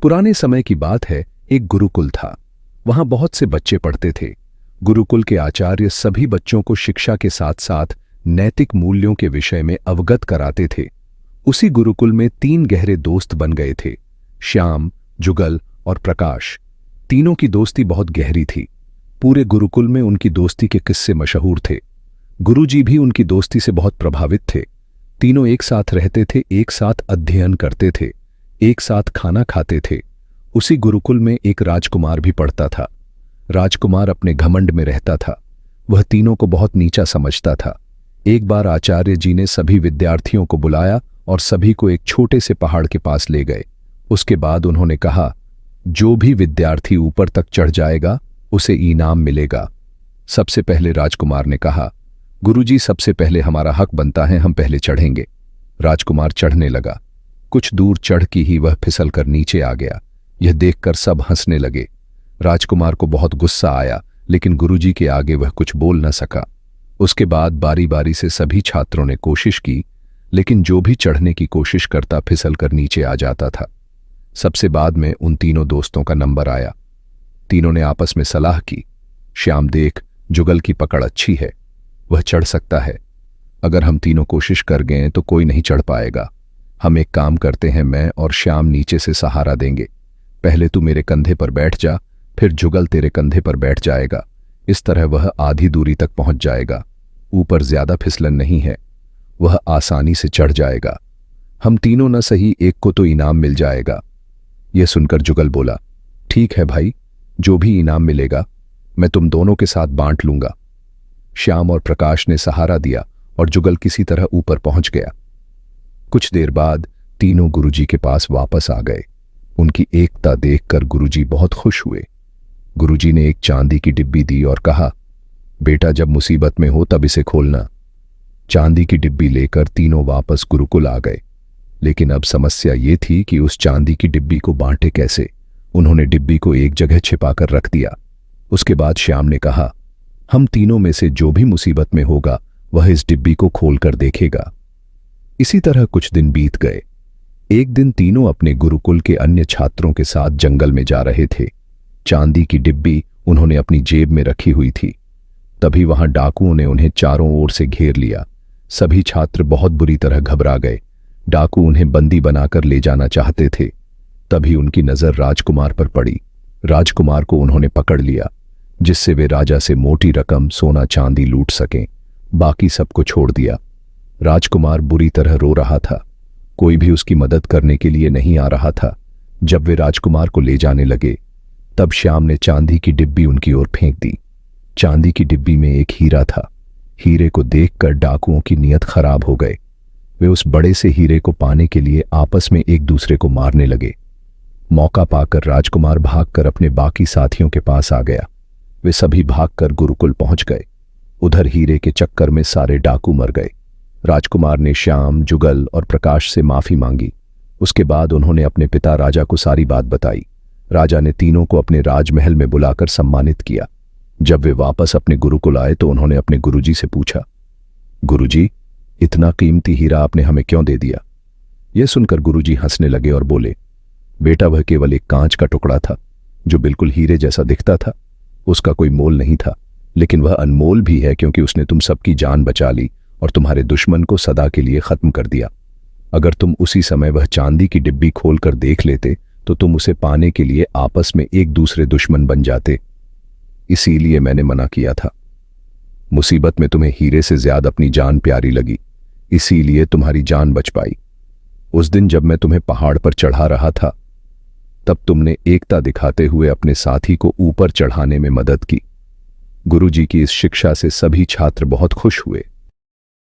पुराने समय की बात है, एक गुरुकुल था। वहां बहुत से बच्चे पढ़ते थे। गुरुकुल के आचार्य सभी बच्चों को शिक्षा के साथ साथ नैतिक मूल्यों के विषय में अवगत कराते थे। उसी गुरुकुल में 3 गहरे दोस्त बन गए थे, श्याम, जुगल और प्रकाश। तीनों की दोस्ती बहुत गहरी थी। पूरे गुरुकुल में उनकी दोस्ती के किस्से मशहूर थे। गुरुजी भी उनकी दोस्ती से बहुत प्रभावित थे। तीनों एक साथ रहते थे, एक साथ अध्ययन करते थे, एक साथ खाना खाते थे। उसी गुरुकुल में एक राजकुमार भी पढ़ता था। राजकुमार अपने घमंड में रहता था। वह तीनों को बहुत नीचा समझता था। एक बार आचार्य जी ने सभी विद्यार्थियों को बुलाया और सभी को एक छोटे से पहाड़ के पास ले गए। उसके बाद उन्होंने कहा, जो भी विद्यार्थी ऊपर तक चढ़ जाएगा उसे इनाम मिलेगा। सबसे पहले राजकुमार ने कहा, गुरुजी, सबसे पहले हमारा हक बनता है, हम पहले चढ़ेंगे। राजकुमार चढ़ने लगा। कुछ दूर चढ़ के ही वह फिसल कर नीचे आ गया। यह देखकर सब हंसने लगे। राजकुमार को बहुत गुस्सा आया, लेकिन गुरुजी के आगे वह कुछ बोल न सका। उसके बाद बारी बारी से सभी छात्रों ने कोशिश की, लेकिन जो भी चढ़ने की कोशिश करता फिसल कर नीचे आ जाता था। सबसे बाद में उन तीनों दोस्तों का नंबर आया। तीनों ने आपस में सलाह की, श्याम देख, जुगल की पकड़ अच्छी है, वह चढ़ सकता है। अगर हम तीनों कोशिश कर गए तो कोई नहीं चढ़ पाएगा। हम एक काम करते हैं, मैं और श्याम नीचे से सहारा देंगे। पहले तू मेरे कंधे पर बैठ जा, फिर जुगल तेरे कंधे पर बैठ जाएगा। इस तरह वह आधी दूरी तक पहुंच जाएगा। ऊपर ज्यादा फिसलन नहीं है, वह आसानी से चढ़ जाएगा। हम तीनों न सही, एक को तो इनाम मिल जाएगा। यह सुनकर जुगल बोला, ठीक है भाई, जो भी इनाम मिलेगा मैं तुम दोनों के साथ बांट लूंगा। श्याम और प्रकाश ने सहारा दिया और जुगल किसी तरह ऊपर पहुंच गया। कुछ देर बाद तीनों गुरुजी के पास वापस आ गए। उनकी एकता देखकर गुरुजी बहुत खुश हुए। गुरुजी ने एक चांदी की डिब्बी दी और कहा, बेटा, जब मुसीबत में हो तब इसे खोलना। चांदी की डिब्बी लेकर तीनों वापस गुरुकुल आ गए। लेकिन अब समस्या ये थी कि उस चांदी की डिब्बी को बांटे कैसे। उन्होंने डिब्बी को एक जगह छिपाकर रख दिया। उसके बाद श्याम ने कहा, हम तीनों में से जो भी मुसीबत में होगा वह इस डिब्बी को खोलकर देखेगा। इसी तरह कुछ दिन बीत गए। एक दिन तीनों अपने गुरुकुल के अन्य छात्रों के साथ जंगल में जा रहे थे। चांदी की डिब्बी उन्होंने अपनी जेब में रखी हुई थी। तभी वहां डाकुओं ने उन्हें चारों ओर से घेर लिया। सभी छात्र बहुत बुरी तरह घबरा गए। डाकू उन्हें बंदी बनाकर ले जाना चाहते थे। तभी उनकी नजर राजकुमार पर पड़ी। राजकुमार को उन्होंने पकड़ लिया, जिससे वे राजा से मोटी रकम सोना चांदी लूट सकें। बाकी सबको छोड़ दिया। राजकुमार बुरी तरह रो रहा था। कोई भी उसकी मदद करने के लिए नहीं आ रहा था। जब वे राजकुमार को ले जाने लगे, तब श्याम ने चांदी की डिब्बी उनकी ओर फेंक दी। चांदी की डिब्बी में एक हीरा था। हीरे को देखकर डाकुओं की नीयत खराब हो गए। वे उस बड़े से हीरे को पाने के लिए आपस में एक दूसरे को मारने लगे। मौका पाकर राजकुमार भागकर अपने बाकी साथियों के पास आ गया। वे सभी भागकर गुरुकुल पहुंच गए। उधर हीरे के चक्कर में सारे डाकू मर गए। राजकुमार ने श्याम, जुगल और प्रकाश से माफी मांगी। उसके बाद उन्होंने अपने पिता राजा को सारी बात बताई। राजा ने तीनों को अपने राजमहल में बुलाकर सम्मानित किया। जब वे वापस अपने गुरुकुल आए तो उन्होंने अपने गुरुजी से पूछा, गुरुजी, इतना कीमती हीरा आपने हमें क्यों दे दिया? यह सुनकर गुरुजी हंसने लगे और बोले, बेटा, वह केवल एक कांच का टुकड़ा था जो बिल्कुल हीरे जैसा दिखता था। उसका कोई मोल नहीं था, लेकिन वह अनमोल भी है क्योंकि उसने तुम सबकी जान बचा ली और तुम्हारे दुश्मन को सदा के लिए खत्म कर दिया। अगर तुम उसी समय वह चांदी की डिब्बी खोलकर देख लेते तो तुम उसे पाने के लिए आपस में एक दूसरे दुश्मन बन जाते। इसीलिए मैंने मना किया था। मुसीबत में तुम्हें हीरे से ज्यादा अपनी जान प्यारी लगी, इसीलिए तुम्हारी जान बच पाई। उस दिन जब मैं तुम्हें पहाड़ पर चढ़ा रहा था, तब तुमने एकता दिखाते हुए अपने साथी को ऊपर चढ़ाने में मदद की। गुरुजी की इस शिक्षा से सभी छात्र बहुत खुश हुए।